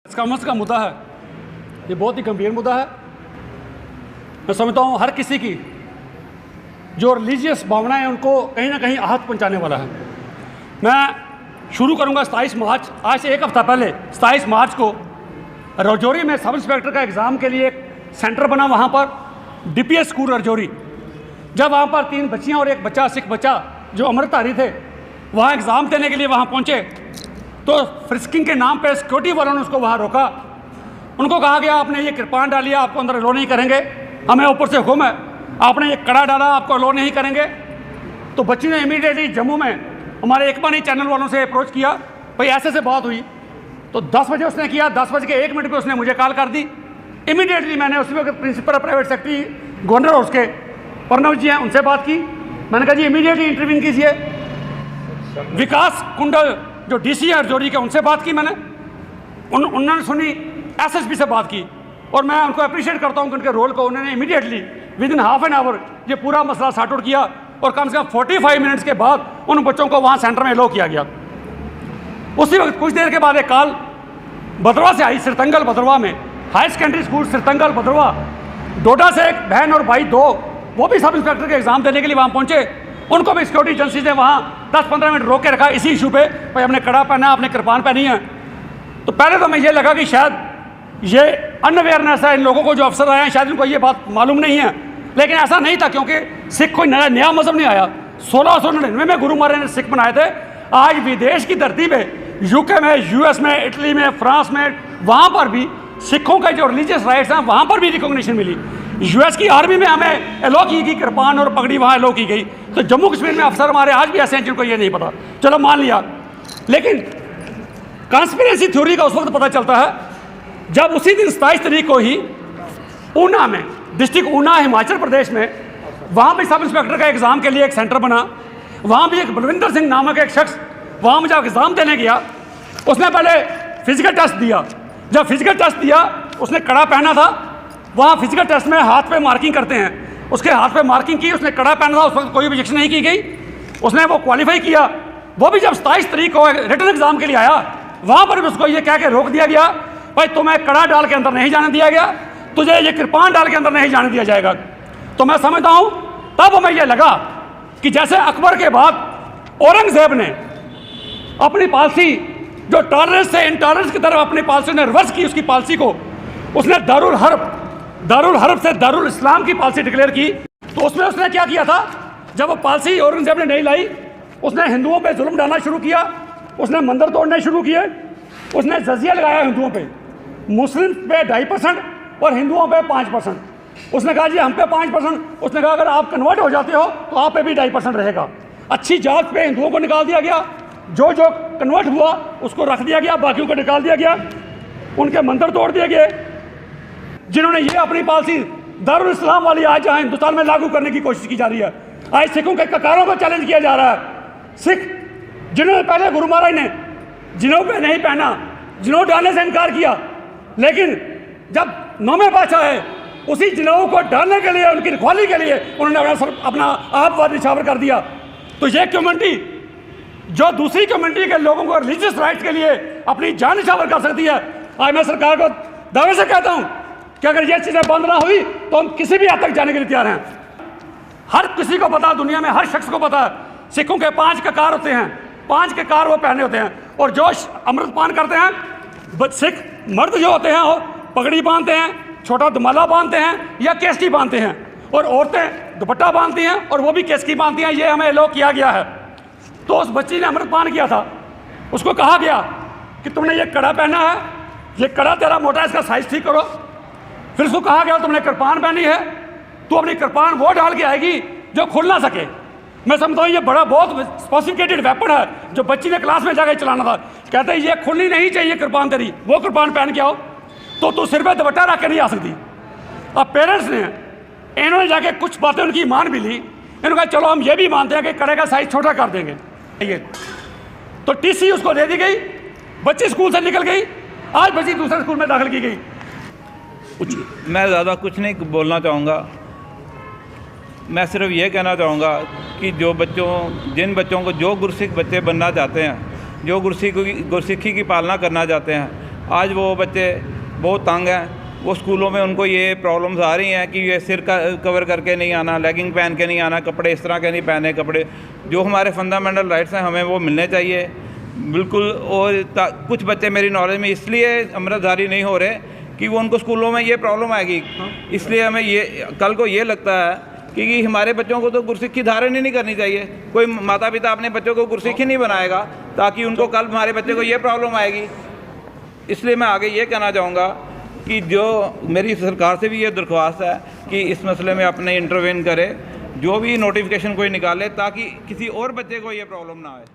Commerce का मुद्दा है, ये बहुत ही गंभीर मुद्दा है। मैं समझता हूँ हर किसी की जो रिलीजियस भावनाएं हैं उनको कहीं ना कहीं आहत पहुँचाने वाला है। मैं शुरू करूँगा 27 मार्च, आज से एक हफ्ता पहले 27 मार्च को रजौरी में सब इंस्पेक्टर का एग्ज़ाम के लिए एक सेंटर बना, वहाँ पर DPS स्कूल रजौरी। जब वहाँ पर 3 बच्चियाँ और एक बच्चा, सिख बच्चा जो अमृतधारी थे, वहाँ एग्ज़ाम देने के लिए वहाँ पहुँचे तो फ्रिस्किंग के नाम पे सिक्योरिटी वालों ने उसको वहाँ रोका। उनको कहा गया आपने ये कृपान डाली, आपको अंदर अलो नहीं करेंगे, हमें ऊपर से हुक्म है, आपने ये कड़ा डाला, आपको अलो नहीं करेंगे। तो बच्ची ने इमीडिएटली जम्मू में हमारे एकबानी चैनल वालों से अप्रोच किया, भाई ऐसे से बात हुई। तो 10 बजे उसने किया, 10:01 पर उसने मुझे कॉल कर दी। इमीडिएटली मैंने उसी वक्त प्रिंसिपल प्राइवेट सेक्रेटरी गवर्नर और उसके प्रणव जी हैं, उनसे बात की। मैंने कहा जी इमीडिएटली इंटरव्यू कीजिए। विकास कुंडल जो DC है रजौरी के, उनसे बात की मैंने, उन्होंने सुनी। SSP से बात की और मैं उनको अप्रिशिएट करता हूँ कि उनके रोल को उन्होंने immediately within half an hour ये पूरा मसला सॉर्ट आउट किया और कम से कम 45 मिनट्स के बाद उन बच्चों को वहाँ सेंटर में अलो किया गया। उसी वक्त कुछ देर के बाद एक कॉल भद्रवा से आई, सिरतंगल भद्रवा में हाई सेकेंडरी स्कूल सिरतंगल भद्रवा, डोडा से एक बहन और भाई 2, वो भी सब इंस्पेक्टर के एग्ज़ाम देने के लिए वहाँ पहुँचे। उनको भी सिक्योरिटी एजेंसी ने वहाँ 10-15 मिनट रोक के रखा इसी इशू पे, भाई हमने कड़ा पहना, आपने कृपान पहनी है। तो पहले तो मैं ये लगा कि शायद ये अनअवेयरनेस है इन लोगों को, जो अफसर आए हैं शायद इनको ये बात मालूम नहीं है, लेकिन ऐसा नहीं था क्योंकि सिख कोई नया मजहब नहीं आया। 1699 में गुरु महाराज ने सिख बनाए थे। आज विदेश की धरती पे, UK में, US में, इटली में, फ्रांस में, वहाँ पर भी सिखों का जो रिलीजियस राइट्स हैं वहाँ पर भी रिकॉग्निशन मिली। US की आर्मी में हमें अलो की गई कृपान और पगड़ी, वहाँ अलो की गई। तो जम्मू कश्मीर में अफसर हमारे आज भी ऐसे हैं जिनको ये नहीं पता, चलो मान लिया। लेकिन कॉन्स्पिरेसी थ्योरी का उस वक्त पता चलता है जब उसी दिन 27 तारीख को ही ऊना में, डिस्ट्रिक्ट ऊना हिमाचल प्रदेश में, वहाँ भी सब इंस्पेक्टर का एग्ज़ाम के लिए एक सेंटर बना। वहाँ भी एक बलविंदर सिंह नामक एक शख्स वहाँ मुझे एग्ज़ाम देने गया। उसने पहले फिजिकल टेस्ट दिया। जब फिजिकल टेस्ट दिया उसने कड़ा पहना था। वहाँ फिजिकल टेस्ट में हाथ पे मार्किंग करते हैं, उसके हाथ पे मार्किंग की, उसने कड़ा पहना था, उस वक्त कोई ऑब्जेक्शन नहीं की गई, उसने वो क्वालिफाई किया। वो भी जब 27 तारीख को रिटन एग्ज़ाम के लिए आया, वहाँ पर भी उसको ये कह के रोक दिया गया, भाई तुम्हें कड़ा डाल के अंदर नहीं जाने दिया गया, तुझे ये कृपान डाल के अंदर नहीं जाने दिया जाएगा। तो मैं समझता हूँ तब हमें यह लगा कि जैसे अकबर के बाद औरंगजेब ने अपनी पॉलिसी जो टॉलरेंस से इनटॉलरेंस की तरफ अपनी पॉलिसी ने रिवर्स की, उसकी पॉलिसी को उसने दारुल हर्ब से दारुल इस्लाम की पॉलिसी डिक्लेयर की। तो उसमें उसने क्या किया था, जब वो पॉलिसी औरंगजेब ने नहीं लाई, उसने हिंदुओं पे जुल्म डालना शुरू किया, उसने मंदिर तोड़ने शुरू किए, उसने जजिया लगाया हिंदुओं पे, मुस्लिम पे 2.5% और हिंदुओं पे 5%। उसने कहा जी हम पे 5%, उसने कहा अगर आप कन्वर्ट हो जाते हो तो आप पे भी 2.5% रहेगा। अच्छी जात पे हिंदुओं को निकाल दिया गया, जो कन्वर्ट हुआ उसको रख दिया गया, बाकियों को निकाल दिया गया, उनके मंदिर तोड़ दिए गए। जिन्होंने ये अपनी पॉलिसी दारुल इस्लाम वाली आज जहाँ हिंदुस्तान में लागू करने की कोशिश की जा रही है, आज सिखों के ककारों को चैलेंज किया जा रहा है। सिख जिन्होंने पहले गुरु महाराज ने जिन्हों पे नहीं पहना, जिन्हों डालने से इनकार किया, लेकिन जब 9वें बादशाह है उसी जिन्हों को डालने के लिए, उनकी रखवाली के लिए उन्होंने अपना आप निछावर कर दिया। तो ये कम्युनिटी जो दूसरी कम्युनिटी के लोगों को रिलीजियस राइट्स के लिए अपनी जान निछावर कर सकती है, आज मैं सरकार को दावे से कहता हूँ कि अगर ये चीज़ें बंद ना हुई तो हम किसी भी हद तक जाने के लिए तैयार हैं। हर किसी को पता, दुनिया में हर शख्स को पता है, सिखों के 5 ककार होते हैं, 5 ककार वो पहने होते हैं, और जो अमृतपान करते हैं सिख मर्द जो होते हैं वो पगड़ी बांधते हैं, छोटा दुमाला बांधते हैं या केसकी बांधते हैं, और औरतें दुपट्टा बांधती हैं और वो भी केसकी बांधती हैं। ये हमें अलो किया गया है। तो उस बच्ची ने अमृतपान किया था, उसको कहा गया कि तुमने ये कड़ा पहना है, ये कड़ा तेरा मोटा है, इसका साइज ठीक करो। फिर उसको कहा गया तुमने कृपान पहनी है, तू अपनी कृपान वो डाल के आएगी जो खुल ना सके। मैं समझता हूँ ये बड़ा बहुत सोफिस्टिकेटेड वेपन है जो बच्ची ने क्लास में जाकर चलाना था। कहते हैं ये खुलनी नहीं चाहिए कृपान तेरी, वो कृपान पहन के आओ, तो तू सिर पे दुपट्टा रख के नहीं आ सकती। अब पेरेंट्स ने इन्होंने जाके कुछ बातें उनकी मान भी ली, इन्होंने कहा चलो हम ये भी मानते हैं कि कड़े का साइज छोटा कर देंगे। तो TC उसको दे दी गई, बच्ची स्कूल से निकल गई, आज बच्ची दूसरे स्कूल में दाखिल की गई। मैं ज़्यादा कुछ नहीं बोलना चाहूँगा, मैं सिर्फ ये कहना चाहूँगा कि जिन बच्चों को जो गुरसिख बच्चे बनना चाहते हैं, जो गुरसिखी की पालना करना चाहते हैं, आज वो बच्चे बहुत तंग हैं। वो स्कूलों में उनको ये प्रॉब्लम्स आ रही हैं कि ये सिर का कवर करके नहीं आना, लेगिंग पहन के नहीं आना, कपड़े इस तरह के नहीं पहने, कपड़े जो हमारे फंडामेंटल राइट्स हैं हमें वो मिलने चाहिए बिल्कुल। और कुछ बच्चे मेरी नॉलेज में इसलिए अमृतधारी नहीं हो रहे कि वो उनको स्कूलों में ये प्रॉब्लम आएगी, इसलिए हमें ये कल को ये लगता है कि हमारे बच्चों को तो गुरसिक्खी धारण ही नहीं करनी चाहिए। कोई माता पिता अपने बच्चों को गुरसिक्खी नहीं बनाएगा ताकि उनको कल हमारे बच्चे को ये प्रॉब्लम आएगी। इसलिए मैं आगे ये कहना चाहूँगा कि जो मेरी सरकार से भी ये दरख्वास्त है कि इस मसले में अपने इंटरवेन करे, जो भी नोटिफिकेशन कोई निकाले ताकि किसी और बच्चे को ये प्रॉब्लम ना आए।